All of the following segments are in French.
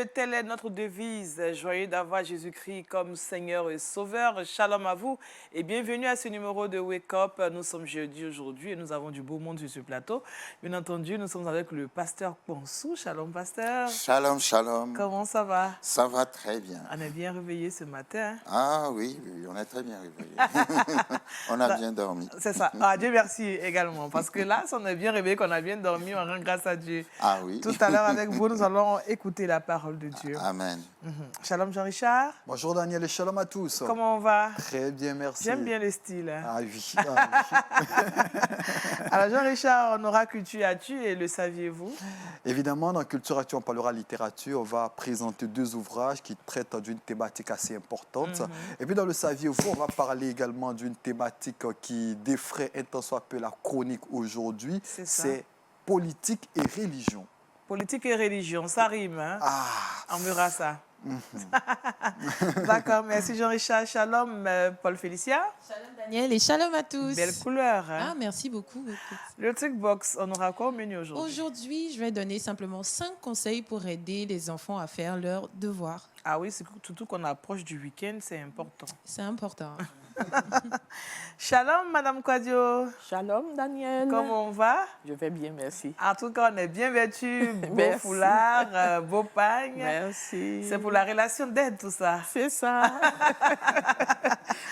Dieu, telle est notre devise. Joyeux d'avoir Jésus-Christ comme Seigneur et Sauveur. Shalom à vous et bienvenue à ce numéro de Wake Up. Nous sommes jeudi aujourd'hui et nous avons du beau monde sur ce plateau. Bien entendu, nous sommes avec le pasteur Ponsou. Shalom, pasteur. Shalom, shalom. Comment ça va? Ça va très bien. On est bien réveillés ce matin. Ah oui, on est très bien réveillés. On a bien dormi. C'est ça. Ah, Dieu merci également. Parce que là, si on est bien réveillé, qu'on a bien dormi, on rend grâce à Dieu. Ah oui. Tout à l'heure, avec vous, nous allons écouter la parole de Dieu. Amen. Shalom Jean-Richard. Bonjour Daniel et shalom à tous. Comment on va? Très bien, merci. J'aime bien le style. Hein? Ah oui. Ah, oui. Alors Jean-Richard, on aura Culture Actu et le saviez-vous? Évidemment, dans Culture Actu, on parlera littérature. On va présenter deux ouvrages qui traitent d'une thématique assez importante. Et puis dans le saviez-vous, on va parler également d'une thématique qui défraie un tant soit peu la chronique aujourd'hui. C'est politique et religion. Politique et religion, ça rime, hein? Ah. On verra ça. D'accord, merci Jean-Richard. Shalom, Paul Félicia. Shalom Daniel et shalom à tous. Belle couleur. Hein? Ah, merci beaucoup. Le Trick Box, on aura quoi au menu aujourd'hui? Aujourd'hui, je vais donner simplement 5 conseils pour aider les enfants à faire leurs devoirs. Ah oui, surtout qu'on approche du week-end, c'est important. C'est important. Shalom, Madame Kwadio. Shalom, Daniel. Comment on va? Je vais bien, merci. En tout cas, on est bien vêtus, beau foulard, beau pagne. Merci. C'est pour la relation d'aide, tout ça. C'est ça.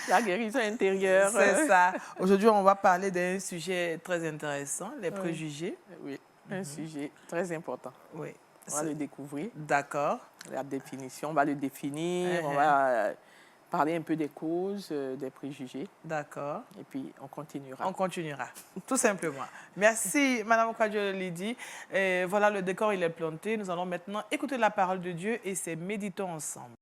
La guérison intérieure. C'est ça. Aujourd'hui, on va parler d'un sujet très intéressant, les préjugés. Oui, un sujet très important. Oui. On va le découvrir. D'accord. La définition, on va le définir. On va parler un peu des causes des préjugés. D'accord. Et puis, on continuera. On continuera, tout simplement. Merci, Madame Kwadio Lydie. Voilà, le décor, il est planté. Nous allons maintenant écouter la parole de Dieu et c'est méditons ensemble.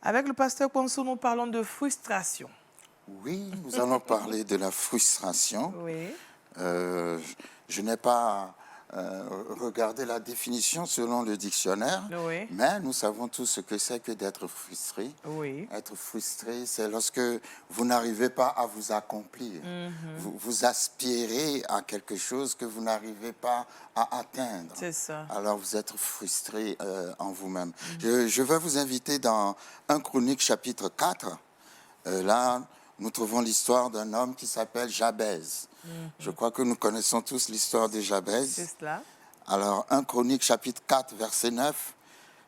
Avec le pasteur Ponsou, nous parlons de frustration. Oui, nous allons parler de la frustration. Oui. Je n'ai pas regardé la définition selon le dictionnaire, mais nous savons tous ce que c'est que d'être frustré. Oui. Être frustré, c'est lorsque vous n'arrivez pas à vous accomplir. Vous aspirez à quelque chose que vous n'arrivez pas à atteindre. C'est ça. Alors vous êtes frustré en vous-même. Je vais vous inviter dans 1 Chronique chapitre 4. Là, nous trouvons l'histoire d'un homme qui s'appelle Jabez. Je crois que nous connaissons tous l'histoire de Jabez. C'est cela. Alors, 1 Chronique, chapitre 4, verset 9.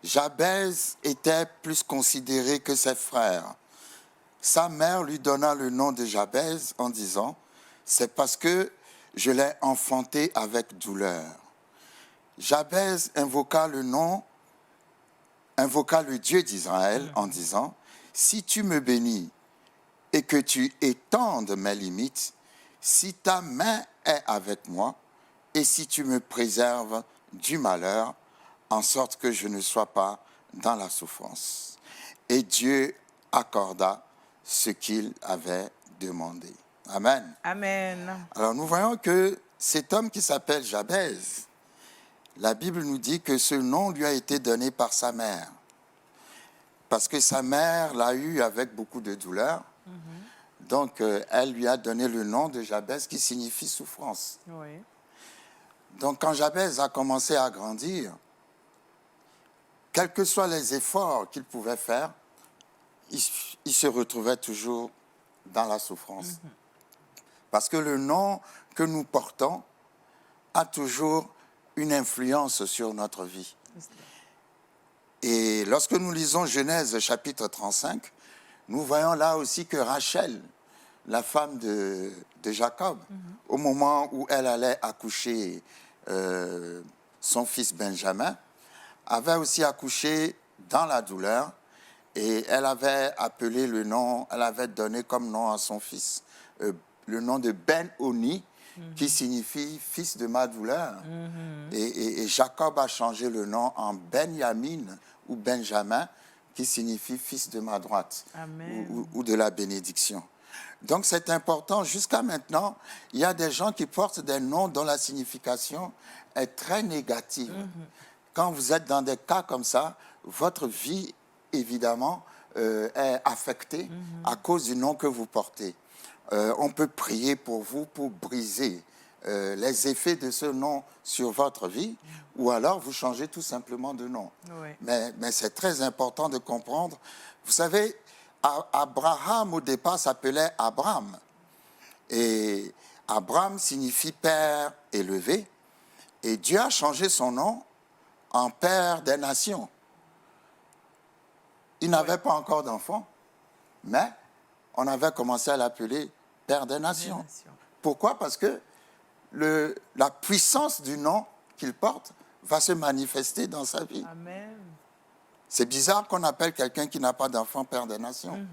Jabez était plus considéré que ses frères. Sa mère lui donna le nom de Jabez en disant « C'est parce que je l'ai enfanté avec douleur. » Jabez invoqua le Dieu d'Israël en disant « Si tu me bénis et que tu étendes mes limites, si ta main est avec moi, et si tu me préserves du malheur, en sorte que je ne sois pas dans la souffrance. » Et Dieu accorda ce qu'il avait demandé. Amen. Amen. Alors nous voyons que cet homme qui s'appelle Jabez, la Bible nous dit que ce nom lui a été donné par sa mère. Parce que sa mère l'a eu avec beaucoup de douleur. Donc, elle lui a donné le nom de Jabez qui signifie souffrance. Oui. Donc, quand Jabez a commencé à grandir, quels que soient les efforts qu'il pouvait faire, il se retrouvait toujours dans la souffrance. Parce que le nom que nous portons a toujours une influence sur notre vie. Et lorsque nous lisons Genèse chapitre 35, nous voyons là aussi que Rachel, la femme de Jacob, au moment où elle allait accoucher son fils Benjamin, avait aussi accouché dans la douleur et elle avait appelé le nom, elle avait donné comme nom à son fils le nom de Ben-Oni, qui signifie fils de ma douleur. Et Jacob a changé le nom en Benjamin ou Benjamin, qui signifie fils de ma droite ou de la bénédiction. Donc c'est important. Jusqu'à maintenant, il y a des gens qui portent des noms dont la signification est très négative. Quand vous êtes dans des cas comme ça, votre vie, évidemment, est affectée à cause du nom que vous portez. On peut prier pour vous pour briser les effets de ce nom sur votre vie, ou alors vous changez tout simplement de nom. Oui. Mais c'est très important de comprendre. Vous savez, Abraham, au départ, s'appelait Abraham. Et Abraham signifie père élevé. Et Dieu a changé son nom en père des nations. Il n'avait pas encore d'enfant, mais on avait commencé à l'appeler père des nations. Pourquoi? Parce que la puissance du nom qu'il porte va se manifester dans sa vie. Amen. C'est bizarre qu'on appelle quelqu'un qui n'a pas d'enfant père des nations.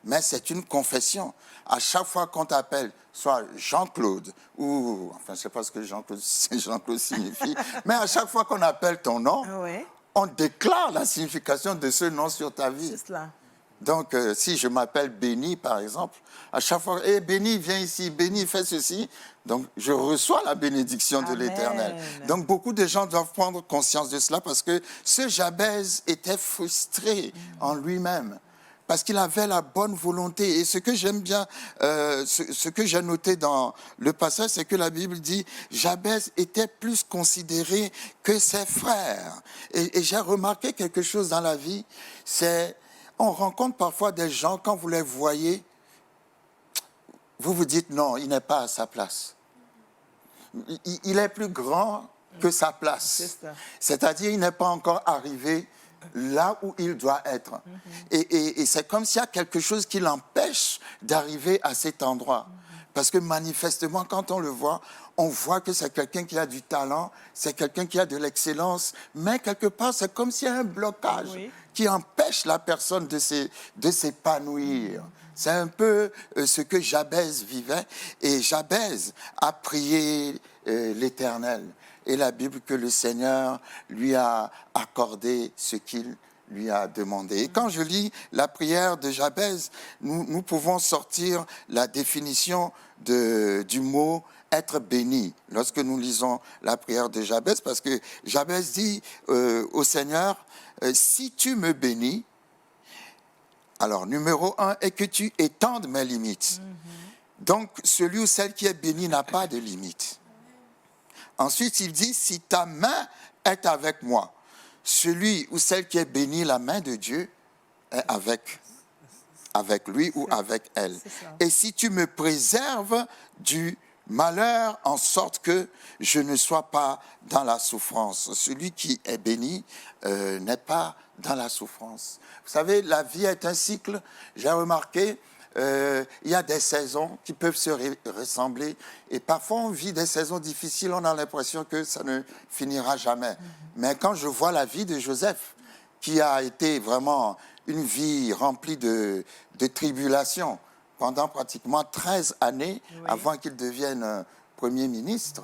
Mais c'est une confession. À chaque fois qu'on t'appelle, soit Jean-Claude, ou, enfin, je ne sais pas ce que Jean-Claude signifie, mais à chaque fois qu'on appelle ton nom, Oui, on déclare la signification de ce nom sur ta vie. c'est cela. Donc, si je m'appelle Béni, par exemple, à chaque fois, « Hé, Béni, viens ici, Béni, fais ceci », donc je reçois la bénédiction de Amen. l'Éternel. Donc, beaucoup de gens doivent prendre conscience de cela parce que ce Jabez était frustré en lui-même. Parce qu'il avait la bonne volonté. Et ce que j'aime bien, ce que j'ai noté dans le passage, c'est que la Bible dit « Jabez était plus considéré que ses frères ». Et j'ai remarqué quelque chose dans la vie, c'est... On rencontre parfois des gens, quand vous les voyez, vous vous dites non, il n'est pas à sa place. Il est plus grand que sa place. C'est-à-dire, il n'est pas encore arrivé là où il doit être. Et c'est comme s'il y a quelque chose qui l'empêche d'arriver à cet endroit. Parce que manifestement, quand on le voit, on voit que c'est quelqu'un qui a du talent, c'est quelqu'un qui a de l'excellence, mais quelque part, c'est comme s'il y a un blocage qui empêche la personne de s'épanouir. C'est un peu ce que Jabez vivait. Et Jabez a prié l'Éternel. Et la Bible que le Seigneur lui a accordé ce qu'il lui a demandé. Et quand je lis la prière de Jabez, nous pouvons sortir la définition du mot être béni lorsque nous lisons la prière de Jabez, parce que Jabez dit au Seigneur, si tu me bénis, alors numéro 1, et que tu étendes mes limites. Donc celui ou celle qui est béni n'a pas de limite. Ensuite, il dit, si ta main est avec moi, celui ou celle qui est béni, la main de Dieu est avec lui ou avec elle. Et si tu me préserves du malheur en sorte que je ne sois pas dans la souffrance. Celui qui est béni n'est pas dans la souffrance. Vous savez, la vie est un cycle. J'ai remarqué, il y a des saisons qui peuvent se ressembler. Et parfois, on vit des saisons difficiles, on a l'impression que ça ne finira jamais. Mais quand je vois la vie de Joseph, qui a été vraiment une vie remplie de tribulations, pendant pratiquement 13 années avant qu'il devienne Premier ministre.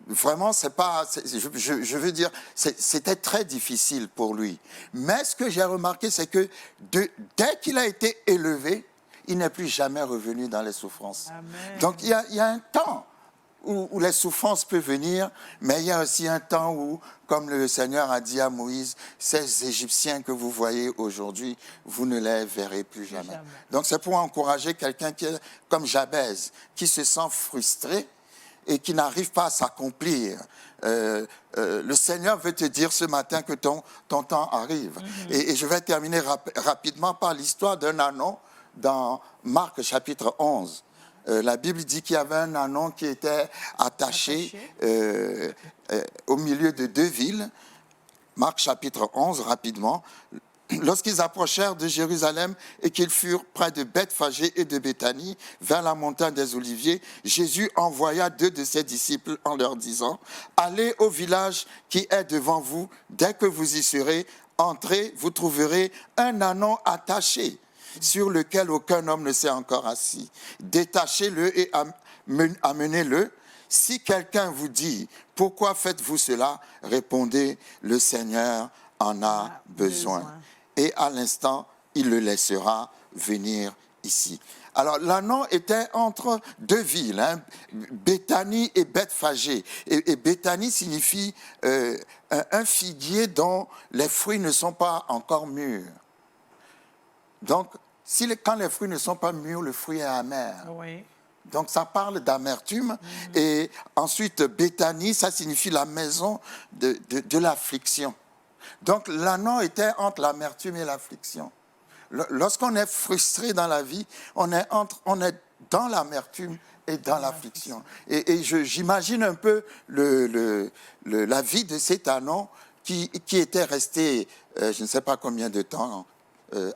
Vraiment, c'est pas... Je veux dire, c'était très difficile pour lui. Mais ce que j'ai remarqué, c'est que dès qu'il a été élevé, il n'est plus jamais revenu dans les souffrances. Amen. Donc, il y a un temps où les souffrances peuvent venir, mais il y a aussi un temps où, comme le Seigneur a dit à Moïse, ces Égyptiens que vous voyez aujourd'hui, vous ne les verrez plus jamais. Donc c'est pour encourager quelqu'un qui est comme Jabez, qui se sent frustré et qui n'arrive pas à s'accomplir. Le Seigneur veut te dire ce matin que ton temps arrive. Et je vais terminer rapidement par l'histoire d'un ânon dans Marc chapitre 11. La Bible dit qu'il y avait un ânon qui était attaché au milieu de deux villes. Marc chapitre 11, rapidement. Lorsqu'ils approchèrent de Jérusalem et qu'ils furent près de Bethphagée et de Béthanie, vers la montagne des Oliviers, Jésus envoya 2 de ses disciples en leur disant, « Allez au village qui est devant vous, dès que vous y serez, entrez, vous trouverez un ânon attaché, sur lequel aucun homme ne s'est encore assis. Détachez-le et amenez-le. Si quelqu'un vous dit, pourquoi faites-vous cela? Répondez, le Seigneur en a besoin. Et à l'instant, il le laissera venir ici. » Alors, l'ânon était entre deux villes, Béthanie et Bethphagée. Et Béthanie signifie un figuier dont les fruits ne sont pas encore mûrs. Donc, quand les fruits ne sont pas mûrs, le fruit est amer. Donc ça parle d'amertume. Et ensuite, Béthanie, ça signifie la maison de l'affliction. Donc l'anneau était entre l'amertume et l'affliction. Lorsqu'on est frustré dans la vie, on est dans l'amertume et dans l'affliction. Et j'imagine un peu la vie de cet anneau qui était resté, je ne sais pas combien de temps,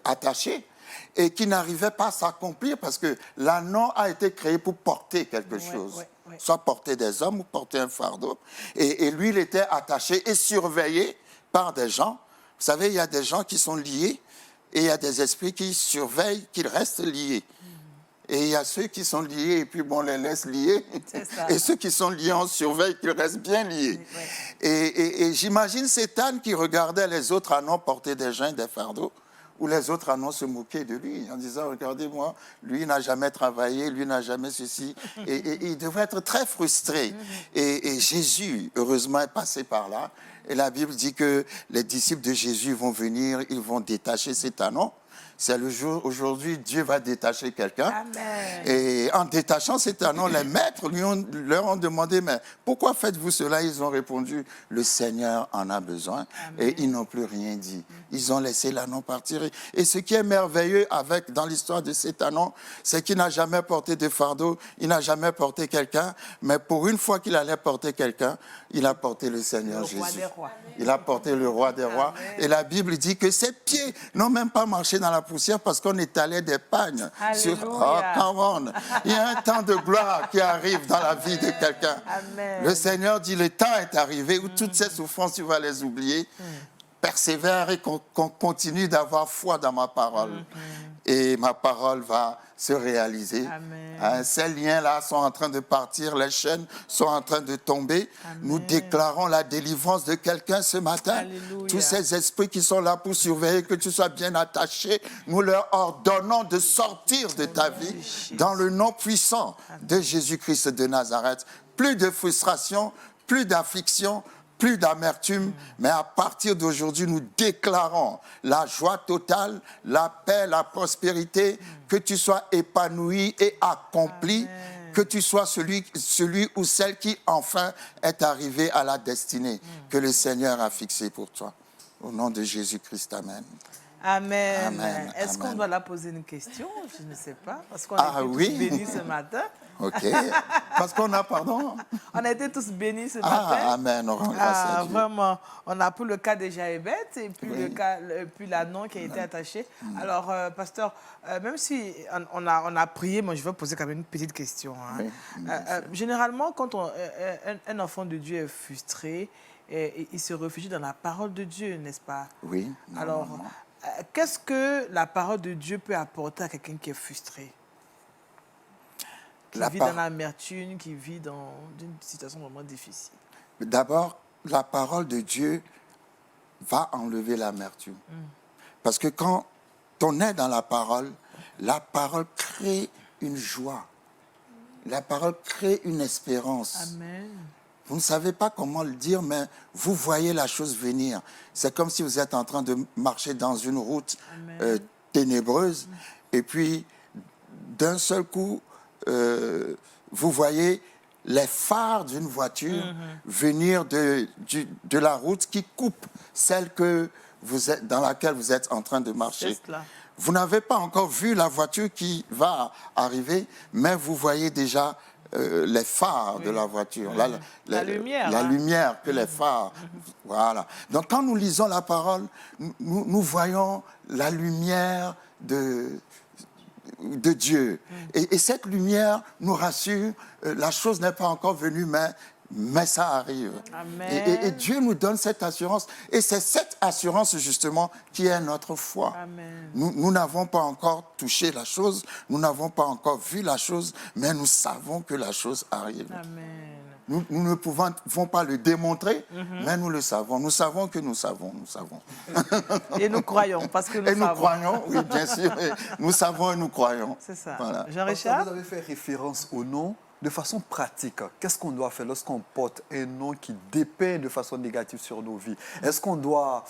attaché et qui n'arrivait pas à s'accomplir parce que l'anneau a été créé pour porter quelque chose. Soit porter des hommes ou porter un fardeau. Et lui, il était attaché et surveillé par des gens. Vous savez, il y a des gens qui sont liés et il y a des esprits qui surveillent qu'ils restent liés. Et il y a ceux qui sont liés et puis bon, on les laisse liés. Et ceux qui sont liés, on surveille qu'ils restent bien liés. Et j'imagine cet âne qui regardait les autres anneaux porter des gens, des fardeaux, où les autres anneaux se moquaient de lui en disant, regardez-moi, lui n'a jamais travaillé, lui n'a jamais ceci. Et il devrait être très frustré. Et Jésus, heureusement, est passé par là. Et la Bible dit que les disciples de Jésus vont venir, ils vont détacher cet anneau. C'est le jour, aujourd'hui, Dieu va détacher quelqu'un. Et en détachant cet anneau, les maîtres leur ont demandé, mais pourquoi faites-vous cela? Ils ont répondu, le Seigneur en a besoin. Amen. Et ils n'ont plus rien dit. Ils ont laissé l'anneau partir. Et ce qui est merveilleux dans l'histoire de cet anneau, c'est qu'il n'a jamais porté de fardeau, il n'a jamais porté quelqu'un, mais pour une fois qu'il allait porter quelqu'un, il a porté le Seigneur Jésus. Il a porté le roi des rois. Amen. Et la Bible dit que ses pieds n'ont même pas marché dans la poussière parce qu'on étalait des pagnes sur... Oh, come on. Il y a un temps de gloire qui arrive dans la vie de quelqu'un. Le Seigneur dit, le temps est arrivé où toutes ces souffrances, tu vas les oublier. Persévère et qu'on continue d'avoir foi dans ma parole. Et ma parole va se réaliser. Ces liens-là sont en train de partir, les chaînes sont en train de tomber. Amen. Nous déclarons la délivrance de quelqu'un ce matin. Alléluia. Tous ces esprits qui sont là pour surveiller que tu sois bien attaché, nous leur ordonnons de sortir de ta vie dans le nom puissant de Jésus-Christ de Nazareth. Plus de frustration, plus d'affliction, plus d'amertume, mais à partir d'aujourd'hui, nous déclarons la joie totale, la paix, la prospérité, que tu sois épanoui et accompli, que tu sois celui ou celle qui enfin est arrivé à la destinée que le Seigneur a fixée pour toi. Au nom de Jésus-Christ, amen. Amen. Amen. Est-ce qu'on doit la poser une question? Je ne sais pas, parce qu'on a été tous bénis ce matin. OK. Parce qu'on a, pardon? On a été tous bénis ce matin. Amen. On rend grâce à Dieu. Vraiment, on a pour le cas de Jaébet et puis l'anneau qui a été attaché. Alors, pasteur, même si on a prié, moi je vais poser quand même une petite question. Hein. Généralement, quand un enfant de Dieu est frustré, il se réfugie dans la parole de Dieu, n'est-ce pas? Oui. Alors, qu'est-ce que la parole de Dieu peut apporter à quelqu'un qui est frustré? Qui vit dans l'amertume, qui vit dans une situation vraiment difficile. D'abord, la parole de Dieu va enlever l'amertume. Parce que quand on est dans la parole crée une joie. La parole crée une espérance. Amen. Vous ne savez pas comment le dire, mais vous voyez la chose venir. C'est comme si vous êtes en train de marcher dans une route ténébreuse, et puis d'un seul coup, vous voyez les phares d'une voiture venir de la route qui coupe celle dans laquelle vous êtes en train de marcher. Vous n'avez pas encore vu la voiture qui va arriver, mais vous voyez déjà les phares de la voiture. La lumière. La lumière que les phares. Voilà. Donc quand nous lisons la parole, nous voyons la lumière de Dieu. Et cette lumière nous rassure, la chose n'est pas encore venue, mais ça arrive. Et Dieu nous donne cette assurance. Et c'est cette assurance, justement, qui est notre foi. Nous n'avons pas encore touché la chose, nous n'avons pas encore vu la chose, mais nous savons que la chose arrive. Nous ne pouvons pas le démontrer, mais nous le savons. Nous savons que nous savons. Et nous croyons, parce que nous savons. Et nous croyons, oui, bien sûr. Nous savons et nous croyons. C'est ça. Voilà. Jean-Richard? Vous avez fait référence au nom de façon pratique, qu'est-ce qu'on doit faire lorsqu'on porte un nom qui dépeint de façon négative sur nos vies? Est-ce qu'on doit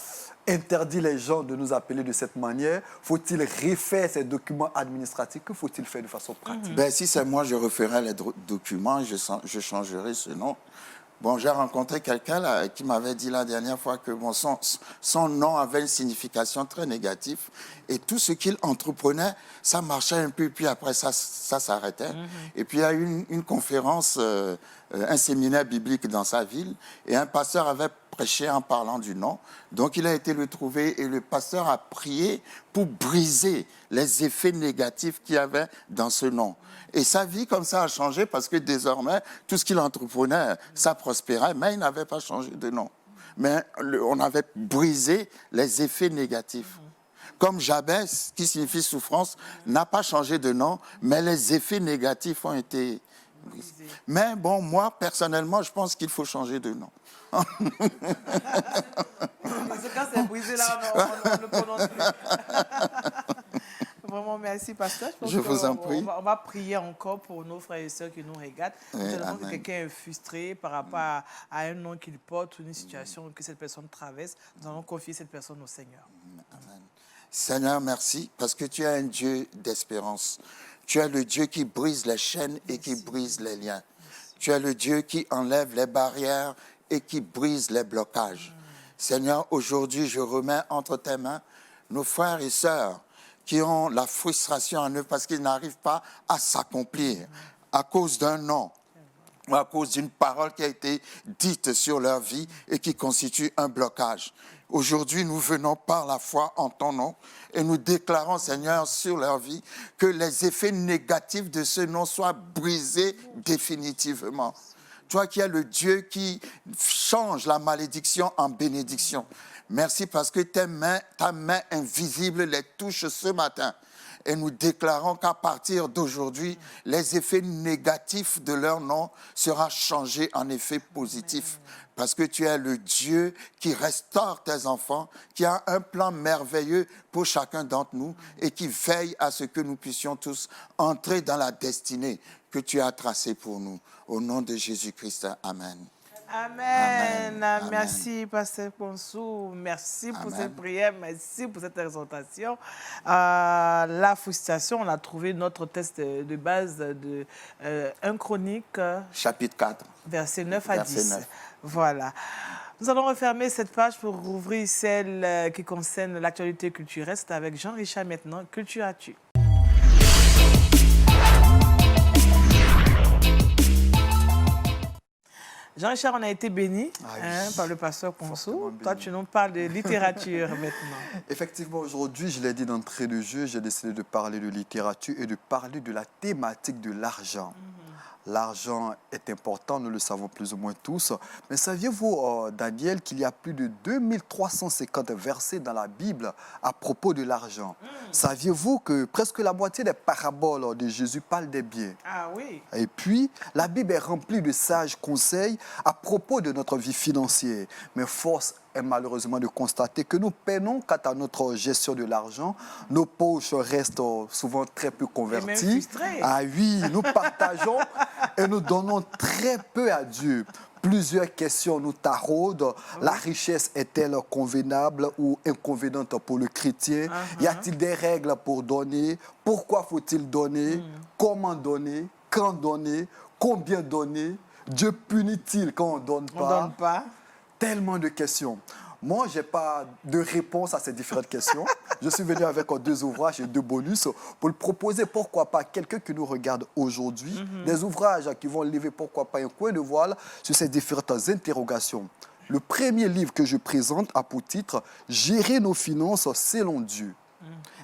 interdire les gens de nous appeler de cette manière? Faut-il refaire ces documents administratifs? Que faut-il faire de façon pratique? Ben, si c'est moi, je referai les documents, je changerai ce nom. Bon, j'ai rencontré quelqu'un là, qui m'avait dit la dernière fois que bon, son nom avait une signification très négative et tout ce qu'il entreprenait, ça marchait un peu, puis après ça s'arrêtait. Et puis il y a eu une conférence, un séminaire biblique dans sa ville et un pasteur avait prêché en parlant du nom. Donc il a été le trouver et le pasteur a prié pour briser les effets négatifs qu'il y avait dans ce nom. Et sa vie, comme ça, a changé parce que désormais, tout ce qu'il entreprenait, ça prospérait, mais il n'avait pas changé de nom. Mais on avait brisé les effets négatifs. Comme Jabez, qui signifie souffrance, n'a pas changé de nom, mais les effets négatifs ont été brisés. Mais bon, moi, personnellement, je pense qu'il faut changer de nom. Parce que quand c'est brisé, là, on ne le prononce plus. Vraiment, merci, pasteur. Je vous en prie. On va prier encore pour nos frères et sœurs qui nous regardent. Tellement que quelqu'un est frustré par rapport à un nom qu'il porte ou une situation que cette personne traverse. Nous allons confier cette personne au Seigneur. Amen. Seigneur, merci, parce que tu es un Dieu d'espérance. Tu es le Dieu qui brise les chaînes et qui brise les liens. Tu es le Dieu qui enlève les barrières et qui brise les blocages. Seigneur, aujourd'hui, je remets entre tes mains nos frères et sœurs qui ont la frustration en eux parce qu'ils n'arrivent pas à s'accomplir à cause d'un nom ou à cause d'une parole qui a été dite sur leur vie et qui constitue un blocage. Aujourd'hui, nous venons par la foi en ton nom et nous déclarons, Seigneur, sur leur vie, que les effets négatifs de ce nom soient brisés définitivement. Toi qui es le Dieu qui change la malédiction en bénédiction. Merci parce que ta main invisible les touche ce matin. Et nous déclarons qu'à partir d'aujourd'hui, les effets négatifs de leur nom seront changés en effets positifs. Parce que tu es le Dieu qui restaure tes enfants, qui a un plan merveilleux pour chacun d'entre nous et qui veille à ce que nous puissions tous entrer dans la destinée que tu as tracée pour nous. Au nom de Jésus-Christ, Amen. Amen. Amen. Merci, Pasteur Ponsou. Merci pour Amen. cette prière. Merci pour cette exhortation. La frustration, on a trouvé notre texte de base de 1 Chronique. Chapitre 4. Verset 9 à Verset 10. 9. Voilà. Nous allons refermer cette page pour rouvrir celle qui concerne l'actualité culturelle. C'est avec Jean-Richard maintenant. Culture Actu. Jean-Richard, on a été béni par le pasteur Ponsou. Toi, tu nous parles de littérature maintenant. Effectivement, aujourd'hui, je l'ai dit d'entrée de jeu, j'ai décidé de parler de littérature et de parler de la thématique de l'argent. L'argent est important, nous le savons plus ou moins tous. Mais saviez-vous, Daniel, qu'il y a plus de 2350 versets dans la Bible à propos de l'argent? Saviez-vous que presque la moitié des paraboles de Jésus parlent des biens? Ah oui. Et puis, la Bible est remplie de sages conseils à propos de notre vie financière. Mais force est malheureusement de constater que nous peinons quant à notre gestion de l'argent. Nos poches restent souvent très peu converties. Et même frustrés. Ah oui, nous partageons et nous donnons très peu à Dieu. Plusieurs questions nous taraudent. La richesse est-elle convenable ou inconvéniente pour le chrétien? Y a-t-il des règles pour donner? Pourquoi faut-il donner? Comment donner? Quand donner? Combien donner? Dieu punit-il quand on ne donne pas? On ne donne pas. Tellement de questions. Moi, je n'ai pas de réponse à ces différentes questions. Je suis venu avec 2 ouvrages et 2 bonus pour le proposer, pourquoi pas, à quelqu'un qui nous regarde aujourd'hui, des ouvrages qui vont lever, pourquoi pas, un coin de voile sur ces différentes interrogations. Le premier livre que je présente a pour titre « Gérer nos finances selon Dieu ».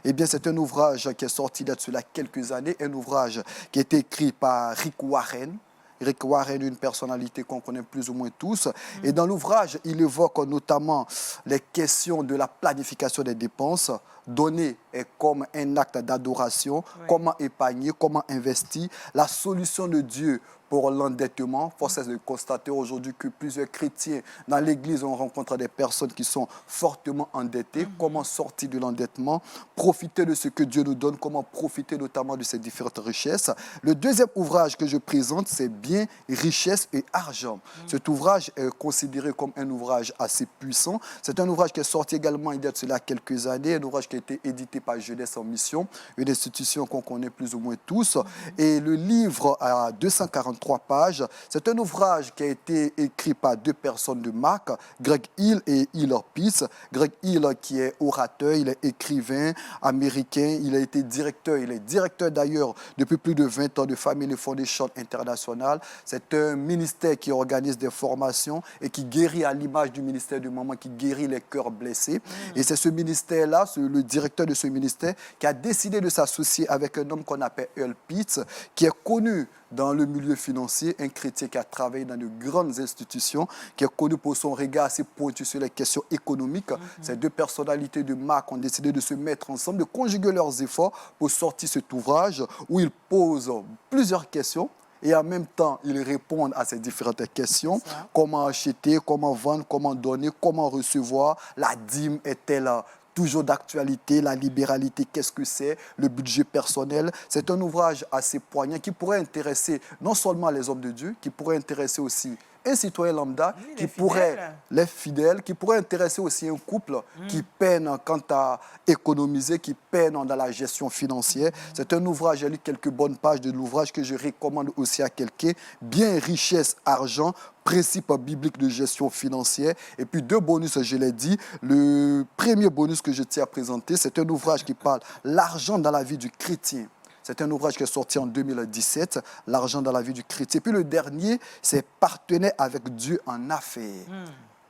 Eh bien, c'est un ouvrage qui est sorti là dessus quelques années, un ouvrage qui a été écrit par Rick Warren. Rick Warren, une personnalité qu'on connaît plus ou moins tous. Et dans l'ouvrage, il évoque notamment les questions de la planification des dépenses, donner est comme un acte d'adoration, comment épargner, comment investir. La solution de Dieu pour l'endettement. Force est de constater aujourd'hui que plusieurs chrétiens dans l'Église, on rencontre des personnes qui sont fortement endettées. Comment sortir de l'endettement, profiter de ce que Dieu nous donne, comment profiter notamment de ces différentes richesses. Le deuxième ouvrage que je présente, c'est Biens, richesses et argent. Cet ouvrage est considéré comme un ouvrage assez puissant. C'est un ouvrage qui est sorti également il y a de cela quelques années, un ouvrage qui a été édité par Jeunesse en Mission, une institution qu'on connaît plus ou moins tous. Et le livre a 243 pages. C'est un ouvrage qui a été écrit par deux personnes de marque, Greg Hill et Hiller Pitts. Greg Hill qui est orateur, il est écrivain américain, il a été directeur, il est directeur d'ailleurs depuis plus de 20 ans de Family Foundation International. C'est un ministère qui organise des formations et qui guérit à l'image du ministère du moment, qui guérit les cœurs blessés. Et c'est ce ministère-là, le directeur de ce ministère, qui a décidé de s'associer avec un homme qu'on appelle Hiller Pitts, qui est connu dans le milieu financier, un chrétien qui a travaillé dans de grandes institutions, qui est connu pour son regard assez pointu sur les questions économiques. Ces deux personnalités de marque ont décidé de se mettre ensemble, de conjuguer leurs efforts pour sortir cet ouvrage où ils posent plusieurs questions et en même temps, ils répondent à ces différentes questions. Comment acheter, comment vendre, comment donner, comment recevoir, la dîme est-elle toujours d'actualité, la libéralité, qu'est-ce que c'est, le budget personnel. C'est un ouvrage assez poignant qui pourrait intéresser non seulement les hommes de Dieu, qui pourrait intéresser aussi un citoyen lambda, qui pourrait, les fidèles, qui pourrait intéresser aussi un couple qui peine quant à économiser, qui peine dans la gestion financière. C'est un ouvrage, j'ai lu quelques bonnes pages de l'ouvrage que je recommande aussi à quelqu'un. Bien, richesse, argent, principe biblique de gestion financière. Et puis deux bonus, je l'ai dit. Le premier bonus que je tiens à présenter, c'est un ouvrage qui parle l'argent dans la vie du chrétien. C'est un ouvrage qui est sorti en 2017, L'argent dans la vie du chrétien. Puis le dernier, c'est Partenaire avec Dieu en affaires.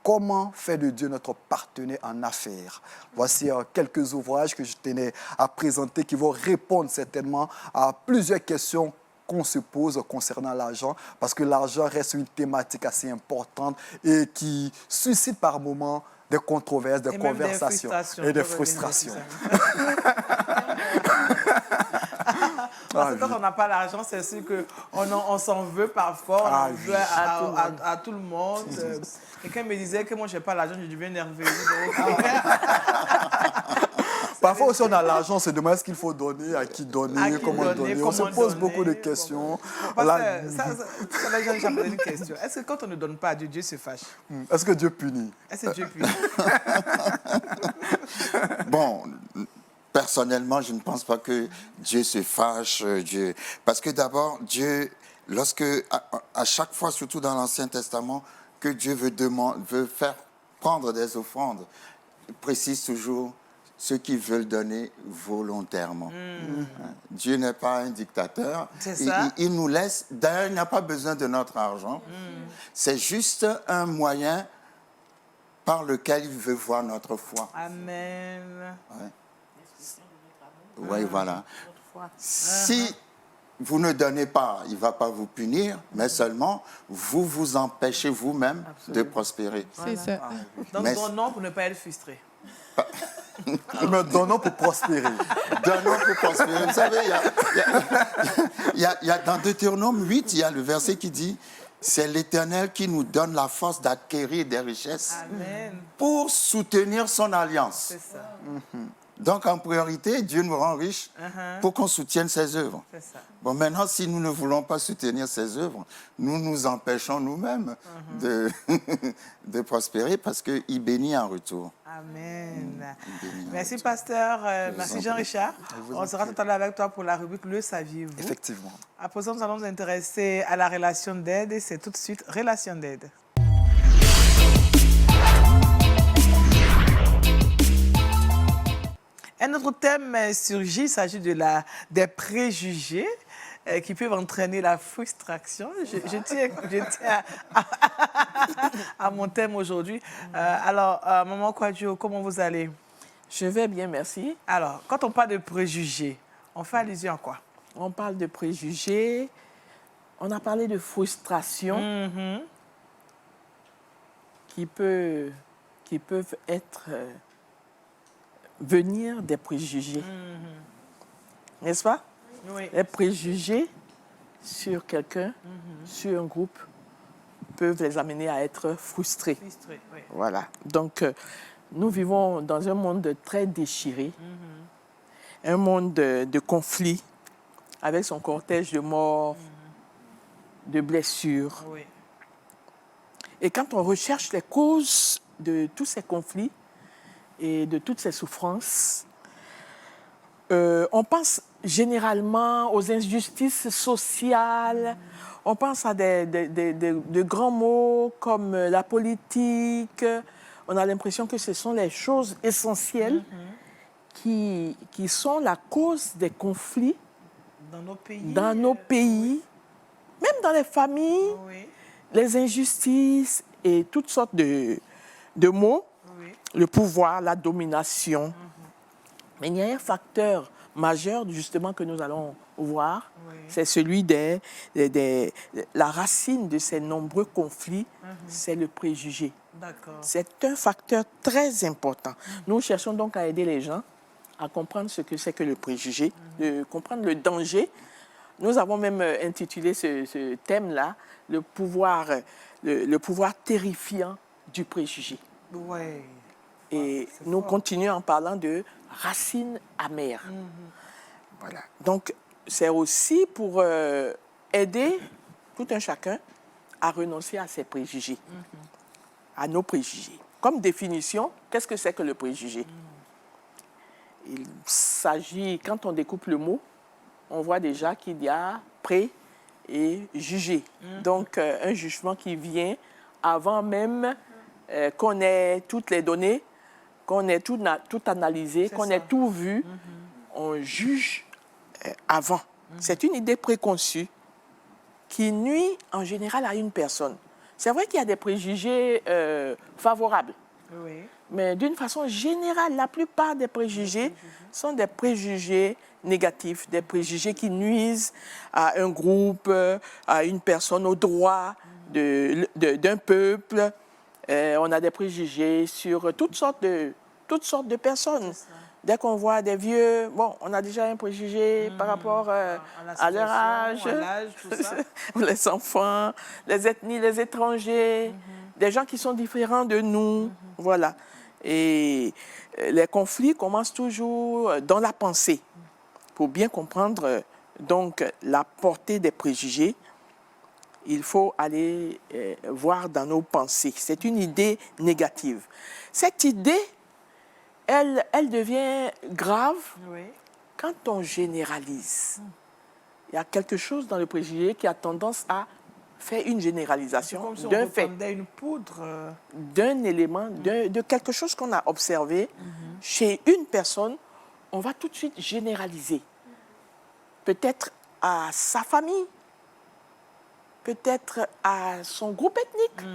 Comment faire de Dieu notre partenaire en affaires? Voici quelques ouvrages que je tenais à présenter qui vont répondre certainement à plusieurs questions qu'on se pose concernant l'argent, parce que l'argent reste une thématique assez importante et qui suscite par moments des controverses, des conversations et des frustrations. Parce que quand on n'a pas l'argent, c'est sûr qu'on s'en veut parfois, on veut à tout le monde. Quelqu'un me disait que moi, je n'ai pas l'argent, je deviens nerveux. Parfois aussi, on a l'argent, on se demande ce qu'il faut donner, à qui donner, comment donner. On se pose beaucoup de questions. Ça, les gens, j'ai posé une question. Est-ce que quand on ne donne pas à Dieu, Dieu se fâche? Est-ce que Dieu punit? Est-ce que Dieu punit? Bon, personnellement, je ne pense pas que Dieu se fâche. Parce que d'abord, Dieu, à chaque fois, surtout dans l'Ancien Testament, que Dieu veut faire prendre des offrandes, il précise toujours ceux qui veulent donner volontairement. Dieu n'est pas un dictateur. C'est ça. Il nous laisse. D'ailleurs, il n'a pas besoin de notre argent. C'est juste un moyen par lequel il veut voir notre foi. Amen. Oui, voilà. Si vous ne donnez pas, il ne va pas vous punir, mais seulement vous vous empêchez vous-même de prospérer. C'est ça. Donc, donnons pour ne pas être frustré. Mais donnons pour prospérer. Donnons pour prospérer. Vous savez, dans Deutéronome 8, il y a le verset qui dit « C'est l'Éternel qui nous donne la force d'acquérir des richesses pour soutenir son alliance. » C'est ça. Donc, en priorité, Dieu nous rend riches pour qu'on soutienne ses œuvres. C'est ça. Bon, maintenant, si nous ne voulons pas soutenir ses œuvres, nous nous empêchons nous-mêmes de prospérer parce qu'il bénit en retour. Amen. Merci, pasteur. Merci, Jean-Richard. On sera tout à l'heure avec toi pour la rubrique Le saviez-vous? Effectivement. À présent, nous allons nous intéresser à la relation d'aide et c'est tout de suite Relation d'aide. Un autre thème surgit, il s'agit des préjugés qui peuvent entraîner la frustration. Je tiens à mon thème aujourd'hui. Alors, Maman Kwadjo, comment vous allez? Je vais bien, merci. Alors, quand on parle de préjugés, on fait allusion à quoi? On parle de préjugés, on a parlé de frustration qui peuvent être venir des préjugés. N'est-ce pas? Oui. Les préjugés sur quelqu'un, sur un groupe, peuvent les amener à être frustrés. Frustré, oui. Voilà. Donc, nous vivons dans un monde très déchiré, un monde de conflits, avec son cortège de morts, de blessures. Oui. Et quand on recherche les causes de tous ces conflits et de toutes ces souffrances, on pense généralement aux injustices sociales, on pense à de grands mots comme la politique. On a l'impression que ce sont les choses essentielles qui sont la cause des conflits Dans nos pays. même dans les familles, Oui. les injustices et toutes sortes de mots, Oui. le pouvoir, la domination. Mais il y a un facteur majeur, justement, que nous allons voir, Oui. c'est celui la racine de ces nombreux conflits, c'est le préjugé. D'accord. C'est un facteur très important. Nous cherchons donc à aider les gens à comprendre ce que c'est que le préjugé, de comprendre le danger. Nous avons même intitulé ce thème-là, le pouvoir terrifiant du préjugé. Oui. Et c'est nous fort. continuons en parlant de racines amères. Voilà. Donc, c'est aussi pour aider tout un chacun à renoncer à ses préjugés, à nos préjugés. Comme définition, qu'est-ce que c'est que le préjugé? Il s'agit, quand on découpe le mot, on voit déjà qu'il y a pré et jugé. Donc, un jugement qui vient avant même qu'on ait toutes les données, qu'on ait tout analysé, C'est qu'on ça. ait tout vu. On juge avant. C'est une idée préconçue qui nuit en général à une personne. C'est vrai qu'il y a des préjugés favorables, Oui. mais d'une façon générale, la plupart des préjugés sont des préjugés négatifs, des préjugés qui nuisent à un groupe, à une personne, au droit d'un peuple. On a des préjugés sur toutes sortes de personnes. Dès qu'on voit des vieux, bon, on a déjà un préjugé par rapport à leur âge, à l'âge, tout ça. les enfants, les ethnies, les étrangers, des gens qui sont différents de nous, voilà. Et les conflits commencent toujours dans la pensée. Pour bien comprendre donc la portée des préjugés, il faut aller voir dans nos pensées. C'est une idée négative. Cette idée, elle devient grave Oui. quand on généralise. Il y a quelque chose dans le préjugé qui a tendance à faire une C'est généralisation comme si on d'un fait, répandait une poudre. d'un élément, de quelque chose qu'on a observé chez une personne. On va tout de suite généraliser. Peut-être à sa famille, peut-être à son groupe ethnique,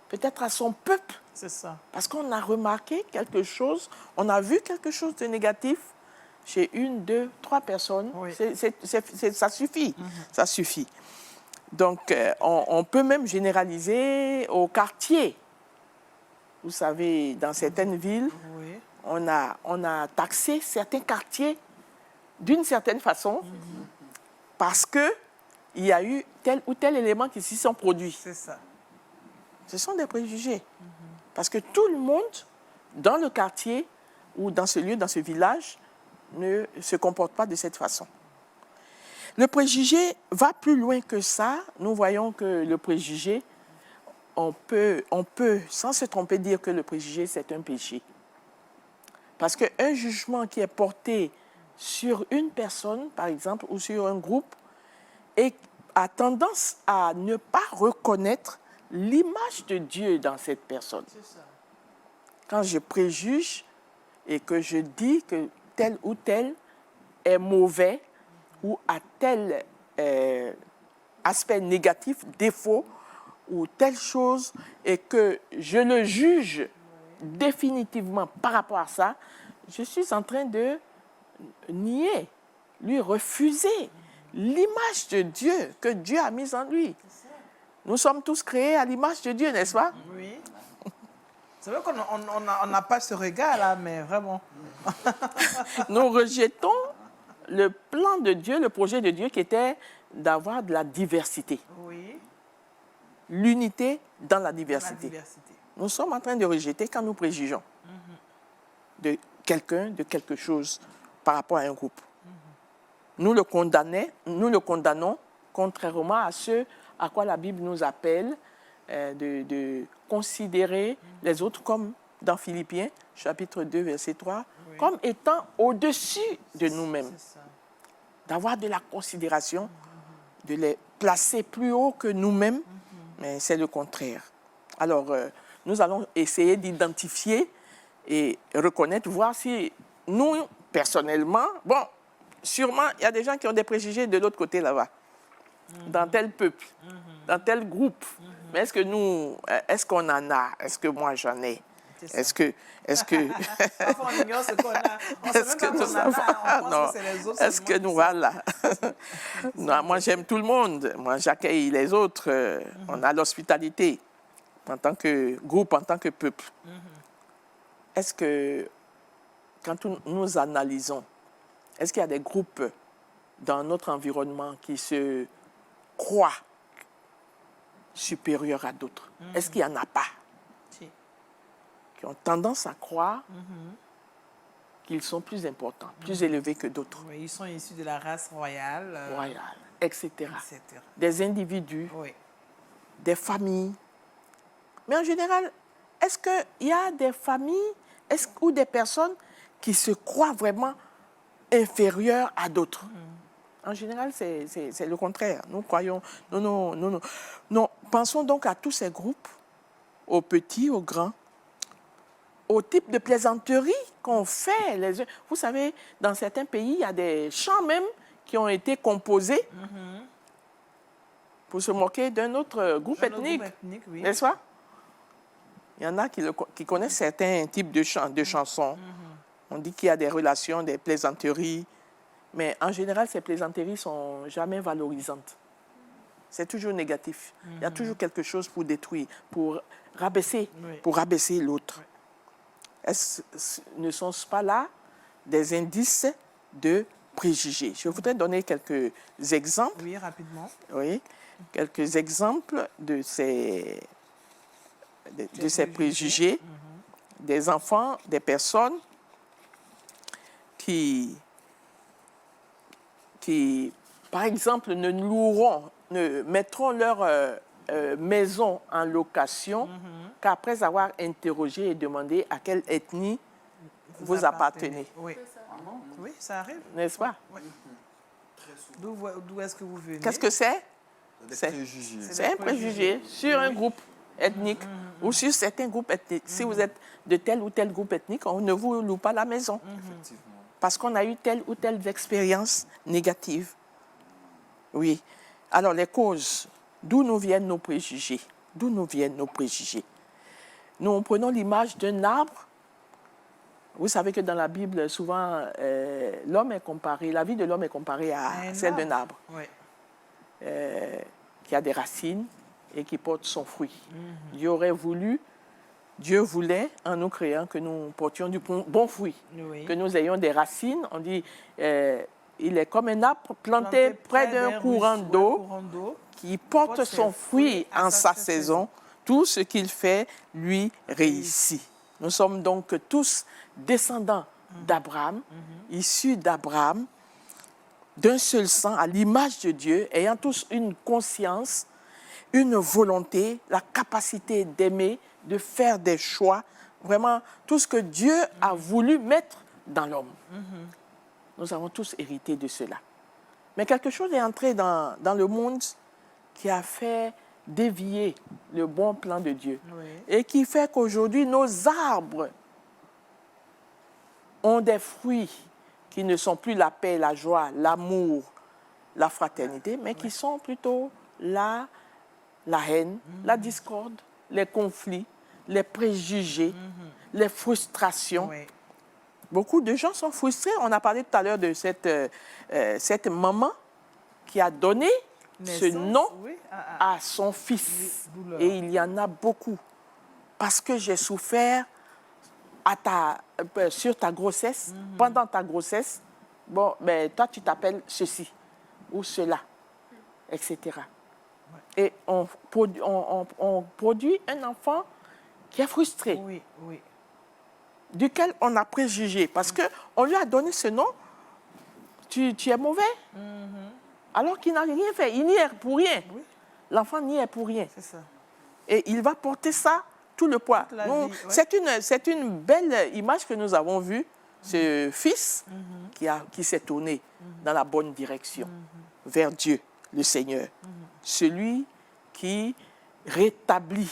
peut-être à son peuple. C'est ça. Parce qu'on a remarqué quelque chose, on a vu quelque chose de négatif chez une, deux, trois personnes. Oui. Ça suffit, ça suffit. Donc, on peut même généraliser au quartier. Vous savez, dans certaines villes, Oui. on a taxé certains quartiers d'une certaine façon parce qu'il y a eu tel ou tel élément qui s'y sont produits. C'est ça. Ce sont des préjugés. Parce que tout le monde, dans le quartier ou dans ce lieu, dans ce village, ne se comporte pas de cette façon. Le préjugé va plus loin que ça. Nous voyons que le préjugé, on peut, sans se tromper, dire que le préjugé, c'est un péché. Parce qu'un jugement qui est porté sur une personne, par exemple, ou sur un groupe, a tendance à ne pas reconnaître l'image de Dieu dans cette personne. Quand je préjuge et que je dis que tel ou tel est mauvais ou a tel aspect négatif, défaut ou telle chose, et que je le juge définitivement par rapport à ça, je suis en train de nier, lui refuser l'image de Dieu que Dieu a mise en lui. Nous sommes tous créés à l'image de Dieu, n'est-ce pas? Oui. C'est vrai qu'on n'a pas ce regard-là, mais vraiment. Nous rejetons le plan de Dieu, le projet de Dieu qui était d'avoir de la diversité. Oui. L'unité dans la La diversité. diversité. Nous sommes en train de rejeter quand nous préjugeons de quelqu'un, de quelque chose par rapport à un groupe. Nous le condamnons contrairement à ce à quoi la Bible nous appelle de considérer les autres comme dans Philippiens, chapitre 2, verset 3, Oui. comme étant au-dessus de nous-mêmes. C'est ça. D'avoir de la considération, de les placer plus haut que nous-mêmes, mais c'est le contraire. Alors, nous allons essayer d'identifier et reconnaître, voir si nous, personnellement, bon, sûrement, il y a des gens qui ont des préjugés de l'autre côté là-bas, dans tel peuple, dans tel groupe. Mais est-ce qu'on en a? Est-ce que moi j'en ai? Est-ce que Parfois, on ignore ce qu'on a. On sait Est-ce même que pas nous qu'on en a. On pense non. que c'est les autres Est-ce que seulement nous qui voilà? Non, moi j'aime tout le monde. Moi j'accueille les autres. On a l'hospitalité en tant que groupe, en tant que peuple. Est-ce que quand nous analysons, est-ce qu'il y a des groupes dans notre environnement qui se croient supérieurs à d'autres? Est-ce qu'il n'y en a pas? Si. Qui ont tendance à croire qu'ils sont plus importants, plus élevés que d'autres, Oui, ils sont issus de la race royale. royales, etc. Etc. Des individus, Oui. des familles. Mais en général, est-ce qu'il y a des familles ou des personnes qui se croient vraiment inférieures à d'autres? En général, c'est le contraire. Nous croyons, non. Pensons donc à tous ces groupes, aux petits, aux grands, au type de plaisanterie qu'on fait. Vous savez, dans certains pays, il y a des chants même qui ont été composés pour se moquer d'un autre groupe ethnique. Oui. N'est-ce pas? Il y en a qui connaissent certains types de chansons. On dit qu'il y a des relations, des plaisanteries. Mais en général, ces plaisanteries ne sont jamais valorisantes. C'est toujours négatif. Il y a toujours quelque chose pour détruire, pour rabaisser, l'autre. Ne sont-ce pas là des indices de préjugés? Je voudrais donner quelques exemples. Oui, rapidement. Oui, quelques exemples de ces préjugés, des enfants, des personnes qui, par exemple, ne mettront leur maison en location qu'après avoir interrogé et demandé à quelle ethnie vous appartenez. Oui. Oui, ça arrive. N'est-ce pas? D'où est-ce que vous venez? Qu'est-ce que c'est? Des C'est- préjugés. C'est un préjugé sur un groupe ethnique ou sur certains groupes ethniques. Si vous êtes de tel ou tel groupe ethnique, on ne vous loue pas la maison Effectivement. parce qu'on a eu telle ou telle expérience négative. Oui. Alors, les causes, d'où nous viennent nos préjugés? D'où nous viennent nos préjugés? Nous prenons l'image d'un arbre. Vous savez que dans la Bible, souvent, l'homme est comparé, la vie de l'homme est comparée à Un celle d'un arbre Oui. qui a des racines et qui porte son fruit. Dieu voulait, en nous créant, que nous portions du bon fruit, Oui. que nous ayons des racines. On dit, il est comme un arbre planté près d'un courant d'eau qui porte son fruit en sa saison. Tout ce qu'il fait, lui, réussit. Nous sommes donc tous descendants d'Abraham, issus d'Abraham, d'un seul sang, à l'image de Dieu, ayant tous une conscience, une volonté, la capacité d'aimer, de faire des choix, vraiment tout ce que Dieu a voulu mettre dans l'homme. Nous avons tous hérité de cela. Mais quelque chose est entré dans le monde qui a fait dévier le bon plan de Dieu. Oui. Et qui fait qu'aujourd'hui, nos arbres ont des fruits qui ne sont plus la paix, la joie, l'amour, la fraternité, mais qui sont plutôt la haine, la discorde, les conflits, les préjugés, les frustrations. Oui. Beaucoup de gens sont frustrés. On a parlé tout à l'heure de cette maman qui a donné ce Naissance, nom oui, à son fils. Oui, douleur. Et il y en a beaucoup. Parce que j'ai souffert sur ta grossesse, pendant ta grossesse, bon, ben, toi, tu t'appelles ceci ou cela, etc. Et on produit un enfant qui est frustré, Oui, oui. duquel on a préjugé, parce qu'on lui a donné ce nom, tu es mauvais, alors qu'il n'a rien fait, il n'y est pour rien. Oui. L'enfant n'y est pour rien. C'est ça. Et il va porter ça, tout le poids. Toute la Nous, vie, ouais. c'est une belle image que nous avons vue, ce fils qui s'est tourné dans la bonne direction, vers Dieu, le Seigneur. Celui qui rétablit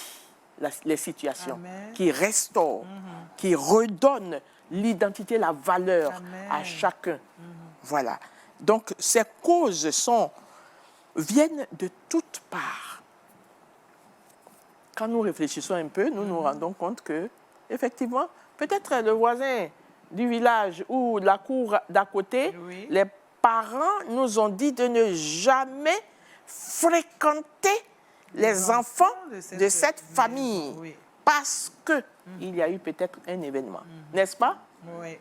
les situations, Amen. qui restaure, qui redonne l'identité, la valeur Amen. à chacun. Voilà. Donc, ces causes viennent de toutes parts. Quand nous réfléchissons un peu, nous nous rendons compte que, effectivement, peut-être le voisin du village ou la cour d'à côté, Oui. les parents nous ont dit de ne jamais fréquenter les enfants de cette famille Oui. parce qu'il y a eu peut-être un événement. N'est-ce pas? Oui.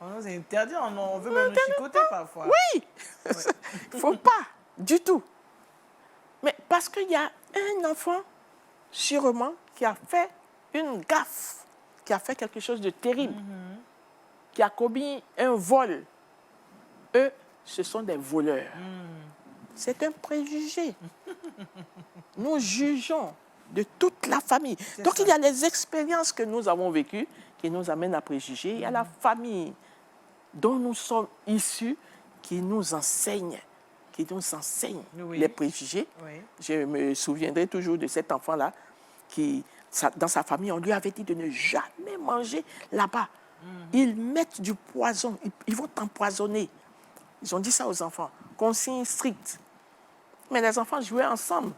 On nous interdit, on veut même nous chicoter parfois. Oui, il ne faut pas du tout. Mais parce qu'il y a un enfant, sûrement, qui a fait une gaffe, qui a fait quelque chose de terrible, qui a commis un vol. Eux, ce sont des voleurs. C'est un préjugé. Nous jugeons de toute la famille. Donc, il y a les expériences que nous avons vécues qui nous amènent à préjuger. Il y a la famille dont nous sommes issus qui nous enseigne Oui. les préjugés. Oui. Je me souviendrai toujours de cet enfant-là qui, dans sa famille, on lui avait dit de ne jamais manger là-bas. Ils mettent du poison, ils vont t'empoisonner. Ils ont dit ça aux enfants, consigne stricte. Mais les enfants jouaient ensemble.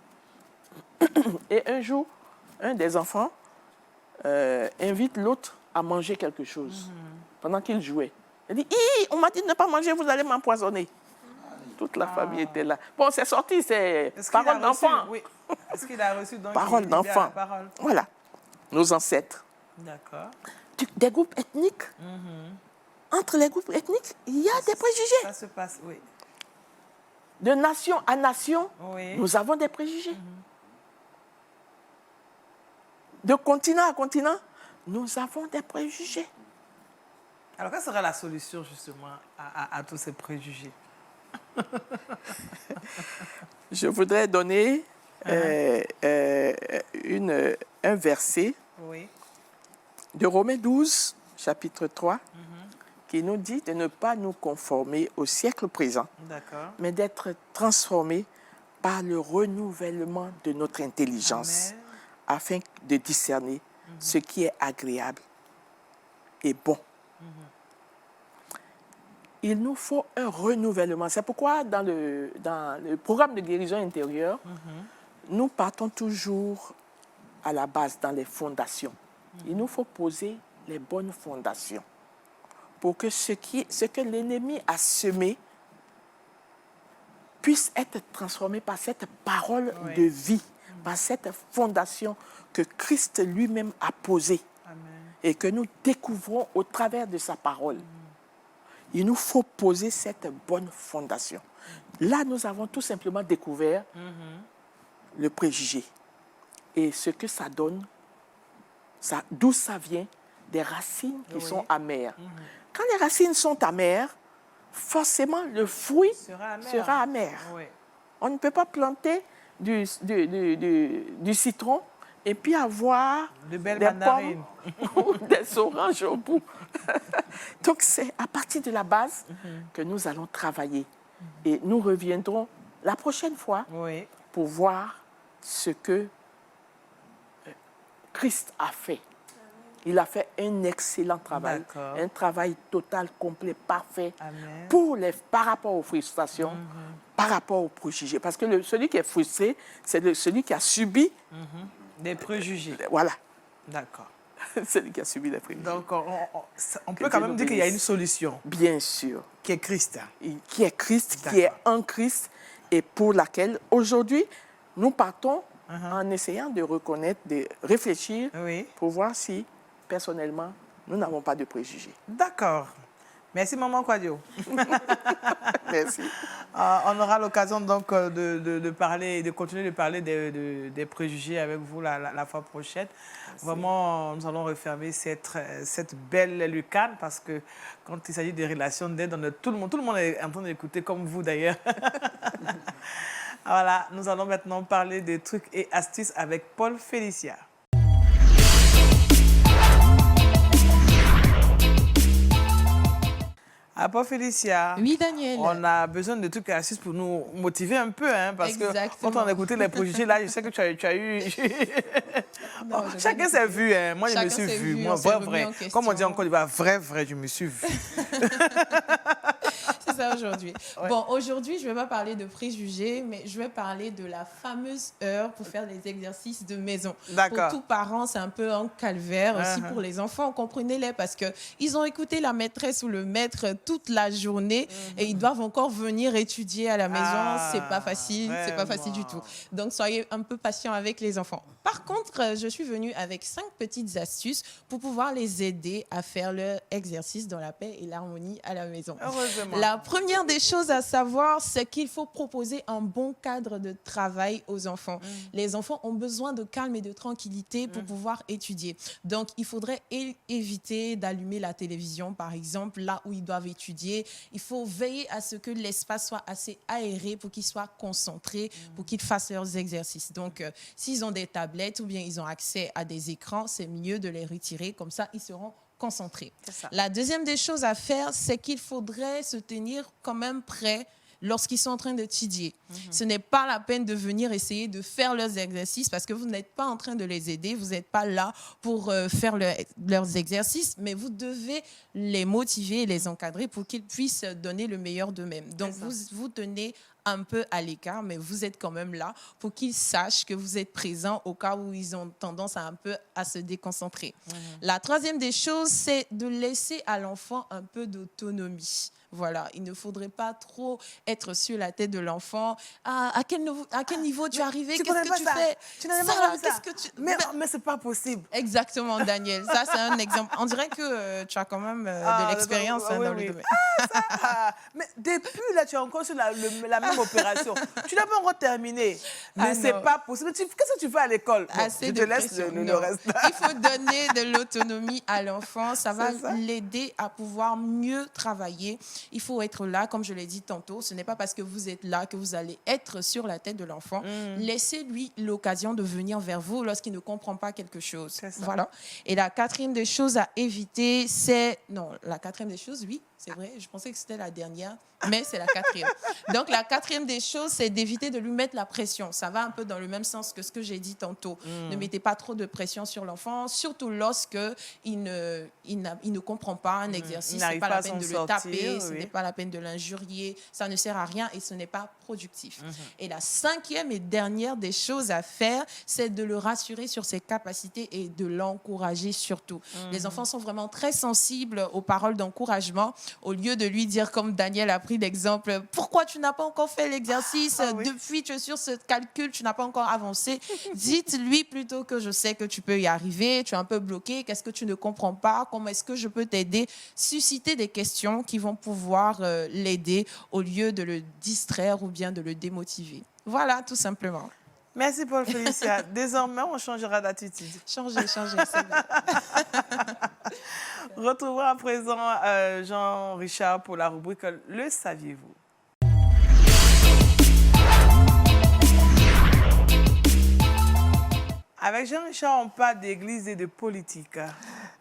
Et un jour, un des enfants invite l'autre à manger quelque chose pendant qu'il jouait. Il dit, on m'a dit de ne pas manger, vous allez m'empoisonner. Toute la famille était là. Bon, c'est sorti, c'est parole d'enfant. Oui. Est-ce qu'il a reçu donc Parole d'enfant. Voilà. Nos ancêtres. D'accord. Des groupes ethniques. Entre les groupes ethniques, il y a des préjugés. Ça se passe, oui. De nation à nation, Oui. nous avons des préjugés. De continent à continent, nous avons des préjugés. Alors, quelle serait la solution, justement, à tous ces préjugés? Je voudrais donner un verset Oui. de Romains 12, chapitre 3, qui nous dit de ne pas nous conformer au siècle présent, D'accord. mais d'être transformés par le renouvellement de notre intelligence, Amen. afin de discerner ce qui est agréable et bon. Il nous faut un renouvellement. C'est pourquoi dans le programme de guérison intérieure, nous partons toujours à la base, dans les fondations. Il nous faut poser les bonnes fondations pour que ce que l'ennemi a semé puisse être transformé par cette parole Oui. de vie, par cette fondation que Christ lui-même a posée Amen. et que nous découvrons au travers de sa parole. Il nous faut poser cette bonne fondation. Là, nous avons tout simplement découvert le préjugé et ce que ça donne, d'où ça vient, des racines qui sont amères. Quand les racines sont amères, forcément, le fruit sera amer. Oui. On ne peut pas planter du citron et puis avoir De belles des mandarines. pommes ou des oranges au bout. Donc, c'est à partir de la base que nous allons travailler. Et nous reviendrons la prochaine fois Oui. pour voir ce que Christ a fait. Il a fait un excellent travail, D'accord. un travail total, complet, parfait, Amen. par rapport aux frustrations, par rapport aux préjugés. Parce que celui qui est frustré, c'est celui qui a subi, Des préjugés. voilà, D'accord. celui qui a subi les préjugés. Donc, on peut Que quand Dieu même nous dire qu'il y a bénisse. une solution, Bien sûr, qui est Christ. qui est Christ, qui est D'accord. en Christ, et pour laquelle, aujourd'hui, nous partons en essayant de reconnaître, de réfléchir, Oui. pour voir si, personnellement, nous n'avons pas de préjugés. D'accord. Merci, Maman Kwadio. Merci. On aura l'occasion donc de parler, de continuer de parler des préjugés avec vous la fois prochaine. Merci. Vraiment, nous allons refermer cette belle lucarne parce que quand il s'agit des relations d'aide, tout le monde est en train d'écouter, comme vous d'ailleurs. Voilà, nous allons maintenant parler des trucs et astuces avec Paul Félicia. Ah, Paul Félicia. Oui, Daniel. On a besoin de trucs et astuces pour nous motiver un peu, hein, parce Exactement. que quand on a écouté les préjugés, là, je sais que tu as eu... Non, chacun s'est vu, hein. Moi, je me suis vue. Moi, vrai. Comme on dit en Côte d'Ivoire, vrai, je me suis vue. C'est ça aujourd'hui. Ouais. Bon, aujourd'hui, je ne vais pas parler de préjugés, mais je vais parler de la fameuse heure pour faire des exercices de maison. D'accord. Pour tous parents, c'est un peu un calvaire. Aussi pour les enfants, comprenez-les, parce qu'ils ont écouté la maîtresse ou le maître toute la journée et ils doivent encore venir étudier à la maison. C'est pas facile, c'est pas facile du tout. Donc, soyez un peu patients avec les enfants. Par contre, je suis venue avec 5 petites astuces pour pouvoir les aider à faire leur exercice dans la paix et l'harmonie à la maison. Heureusement. La première des choses à savoir, c'est qu'il faut proposer un bon cadre de travail aux enfants. Les enfants ont besoin de calme et de tranquillité pour pouvoir étudier. Donc, il faudrait éviter d'allumer la télévision, par exemple, là où ils doivent étudier. Il faut veiller à ce que l'espace soit assez aéré pour qu'ils soient concentrés, pour qu'ils fassent leurs exercices. Donc, s'ils ont des tablettes ou bien ils ont accès à des écrans, c'est mieux de les retirer. Comme ça, ils seront concentrés. La deuxième des choses à faire, c'est qu'il faudrait se tenir quand même prêt lorsqu'ils sont en train d'étudier. Ce n'est pas la peine de venir essayer de faire leurs exercices parce que vous n'êtes pas en train de les aider, vous n'êtes pas là pour faire leurs exercices, mais vous devez les motiver et les encadrer pour qu'ils puissent donner le meilleur d'eux-mêmes. Donc, vous tenez un peu à l'écart, mais vous êtes quand même là pour qu'ils sachent que vous êtes présent au cas où ils ont tendance à se déconcentrer. La troisième des choses, c'est de laisser à l'enfant un peu d'autonomie. Voilà, il ne faudrait pas trop être sur la tête de l'enfant. À quel niveau tu es arrivé? Qu'est-ce que tu fais? Tu n'as pas ça. Qu'est-ce que tu... Mais c'est pas possible. Exactement, Daniel. Ça, c'est un exemple. On dirait que tu as quand même de l'expérience dans le domaine. Mais depuis, là, tu es encore sur la même opération. Tu n'as pas encore terminé. Mais c'est pas possible. Qu'est-ce que tu fais à l'école? Je te laisse le reste. Il faut donner de l'autonomie à l'enfant. Ça va l'aider à pouvoir mieux travailler. Il faut être là, comme je l'ai dit tantôt. Ce n'est pas parce que vous êtes là que vous allez être sur la tête de l'enfant. Laissez-lui l'occasion de venir vers vous lorsqu'il ne comprend pas quelque chose. Voilà. Et la quatrième des choses à éviter, c'est... Non, la quatrième des choses, oui, c'est vrai. Je pensais que c'était la dernière, mais c'est la quatrième. Donc, la quatrième des choses, c'est d'éviter de lui mettre la pression. Ça va un peu dans le même sens que ce que j'ai dit tantôt. Ne mettez pas trop de pression sur l'enfant, surtout lorsqu'il ne comprend pas un exercice. Ce n'est pas la peine de le taper, ce n'est pas la peine de l'injurier. Ça ne sert à rien et ce n'est pas productif. Et la cinquième et dernière des choses à faire, c'est de le rassurer sur ses capacités et de l'encourager surtout. Les enfants sont vraiment très sensibles aux paroles d'encouragement. Au lieu de lui dire, comme Daniel a pris l'exemple, pourquoi tu n'as pas encore fait l'exercice? Depuis, tu es sur ce calcul, tu n'as pas encore avancé. Dites-lui plutôt que je sais que tu peux y arriver, tu es un peu bloqué, qu'est-ce que tu ne comprends pas? Comment est-ce que je peux t'aider? Susciter des questions qui vont pouvoir l'aider au lieu de le distraire ou bien de le démotiver. Voilà, tout simplement. Merci Paul Félicia. Désormais, on changera d'attitude. Changer, c'est bien. Retrouvons à présent Jean-Richard pour la rubrique « Le saviez-vous » Avec Jean-Richard, on parle d'église et de politique.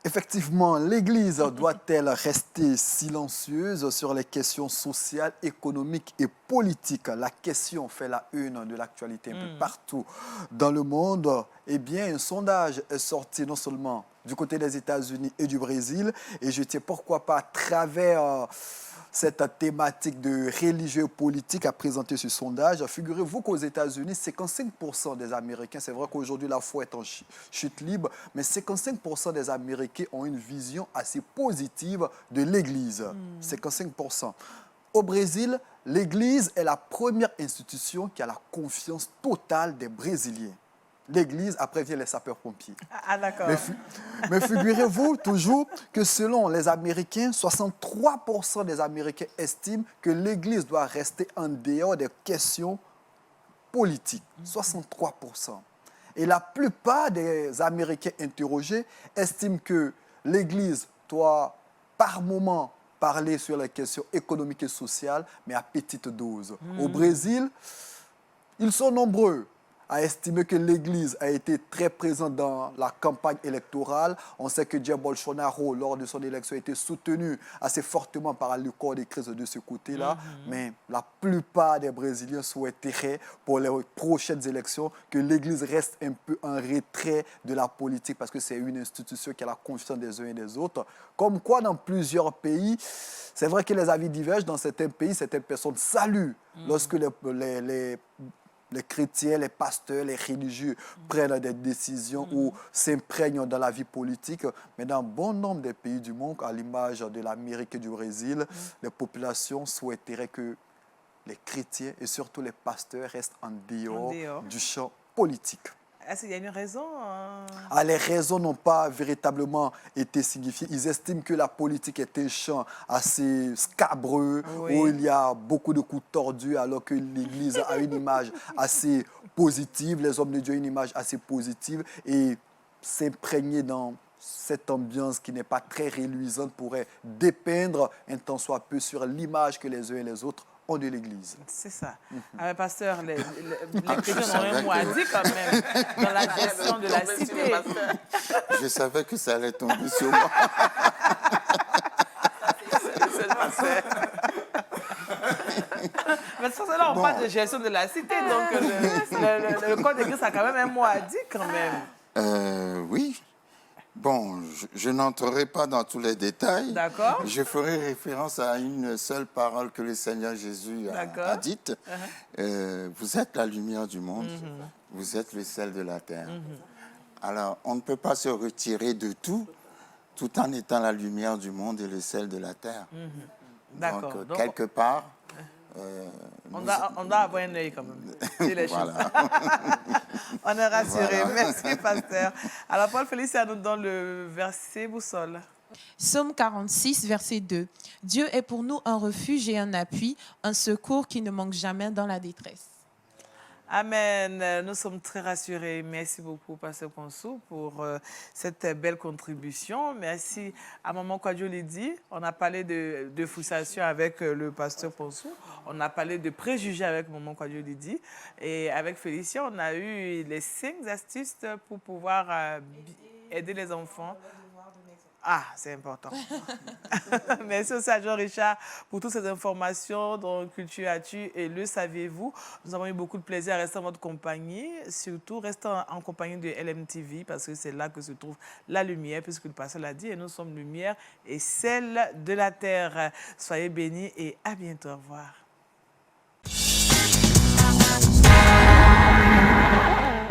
Effectivement, l'Église doit-elle rester silencieuse sur les questions sociales, économiques et politiques? La question fait la une de l'actualité un peu partout dans le monde. Eh bien, un sondage est sorti non seulement du côté des États-Unis et du Brésil, et je sais pourquoi pas à travers cette thématique de religieux politique à présenter ce sondage. Figurez-vous qu'aux États-Unis, 55% des Américains, c'est vrai qu'aujourd'hui la foi est en chute libre, mais 55% des Américains ont une vision assez positive de l'Église. 55%. Au Brésil, l'Église est la première institution qui a la confiance totale des Brésiliens. l'église, après viennent les sapeurs-pompiers. Ah, d'accord. Mais figurez-vous toujours que selon les Américains, 63% des Américains estiment que l'église doit rester en dehors des questions politiques. 63%. Et la plupart des Américains interrogés estiment que l'église doit par moment parler sur les questions économiques et sociales, mais à petite dose. Au Brésil, ils sont nombreux à estimer que l'Église a été très présente dans la campagne électorale. On sait que Jair Bolsonaro, lors de son élection, a été soutenu assez fortement par le corps des crises de ce côté-là. Mais la plupart des Brésiliens souhaiteraient, pour les prochaines élections, que l'Église reste un peu en retrait de la politique parce que c'est une institution qui a la confiance des uns et des autres. Comme quoi, dans plusieurs pays, c'est vrai que les avis divergent. Dans certains pays, certaines personnes saluent lorsque les chrétiens, les pasteurs, les religieux prennent des décisions ou s'imprègnent dans la vie politique. Mais dans bon nombre des pays du monde, à l'image de l'Amérique et du Brésil, les populations souhaiteraient que les chrétiens et surtout les pasteurs restent en dehors du champ politique. Est-ce qu'il y a une raison? Les raisons n'ont pas véritablement été signifiées. Ils estiment que la politique est un champ assez scabreux, où il y a beaucoup de coups tordus, alors que l'Église a une image assez positive, les hommes de Dieu ont une image assez positive, et s'imprégner dans cette ambiance qui n'est pas très reluisante pourrait dépeindre un tant soit peu sur l'image que les uns et les autres ont de l'Église. C'est ça. Pasteur, les chrétiens ont un mot à dire quand même dans la gestion de la cité. Je savais que ça allait tomber sur moi. C'est le pasteur. Mais sans cela, on parle de gestion de la cité, donc le code d'église a quand même un mot à dire quand même. Oui. Bon, je n'entrerai pas dans tous les détails. D'accord. Je ferai référence à une seule parole que le Seigneur Jésus a dite. Vous êtes la lumière du monde, vous êtes le sel de la terre. Alors, on ne peut pas se retirer de tout en étant la lumière du monde et le sel de la terre. D'accord. Donc, quelque part... on doit avoir un œil quand même. Les voilà. On est rassuré. Voilà. Merci, pasteur. Alors, Paul Félicien nous donne le verset boussole. Psaume 46, verset 2. Dieu est pour nous un refuge et un appui, un secours qui ne manque jamais dans la détresse. Amen. Nous sommes très rassurés. Merci beaucoup, Pasteur Ponsou, pour cette belle contribution. Merci à Maman Kwadjolidi. On a parlé de frustration avec le Pasteur Ponsou. On a parlé de préjugés avec Maman Kwadjolidi. Et avec Félicien, on a eu les 5 astuces pour pouvoir aider les enfants. Ah, c'est important. Merci aussi à Jean-Richard pour toutes ces informations dont Culture Actu et le saviez-vous. Nous avons eu beaucoup de plaisir à rester en votre compagnie. Surtout, restez en compagnie de LMTV parce que c'est là que se trouve la lumière, puisque le pasteur l'a dit, et nous sommes lumière et celle de la terre. Soyez bénis et à bientôt. Au revoir.